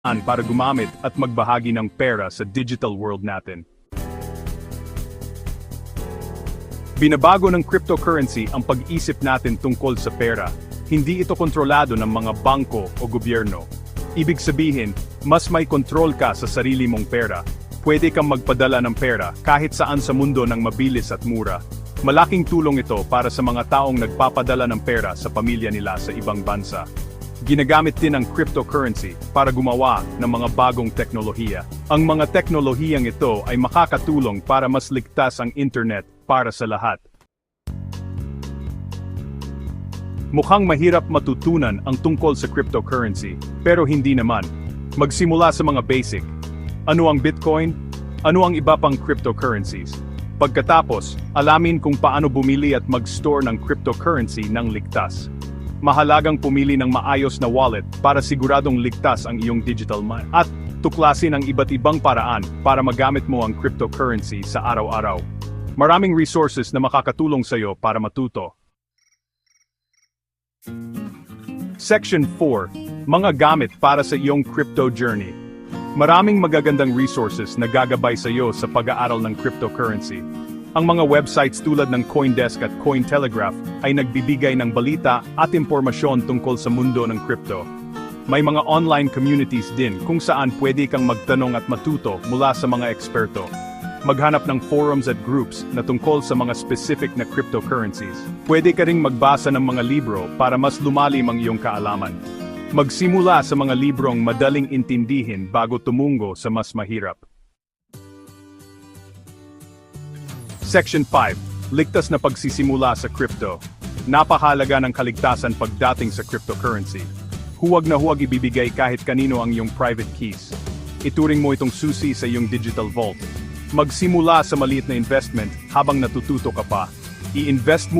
para gumamit at magbahagi ng pera sa digital world natin. Binabago ng cryptocurrency ang pag-isip natin tungkol sa pera. Hindi ito kontrolado ng mga bangko o gobyerno. Ibig sabihin, mas may kontrol ka sa sarili mong pera. Pwede kang magpadala ng pera kahit saan sa mundo ng mabilis at mura. Malaking tulong ito para sa mga taong nagpapadala ng pera sa pamilya nila sa ibang bansa. Ginagamit din ang cryptocurrency para gumawa ng mga bagong teknolohiya. Ang mga teknolohiyang ito ay makakatulong para mas ligtas ang internet para sa lahat. Mukhang mahirap matutunan ang tungkol sa cryptocurrency, pero hindi naman. Magsimula sa mga basic. Ano ang Bitcoin? Ano ang iba pang cryptocurrencies? Pagkatapos, alamin kung paano bumili at mag-store ng cryptocurrency ng ligtas. Mahalagang pumili ng maayos na wallet para siguradong ligtas ang iyong digital money. At tuklasin ang iba't ibang paraan para magamit mo ang cryptocurrency sa araw-araw. Maraming resources na makakatulong sa iyo para matuto. Section 4. Mga gamit para sa iyong crypto journey. Maraming magagandang resources na gagabay sa iyo sa pag-aaral ng cryptocurrency. Ang mga websites tulad ng CoinDesk at Cointelegraph ay nagbibigay ng balita at impormasyon tungkol sa mundo ng crypto. May mga online communities din kung saan pwede kang magtanong at matuto mula sa mga eksperto. Maghanap ng forums at groups na tungkol sa mga specific na cryptocurrencies. Pwede ka ring magbasa ng mga libro para mas lumalim ang iyong kaalaman. Magsimula sa mga librong madaling intindihin bago tumungo sa mas mahirap. Section 5. Ligtas na pagsisimula sa crypto. Napakahalaga ng kaligtasan pagdating sa cryptocurrency. Huwag na huwag ibibigay kahit kanino ang iyong private keys. Ituring mo itong susi sa iyong digital vault. Magsimula sa maliit na investment habang natututo ka pa. I-invest mo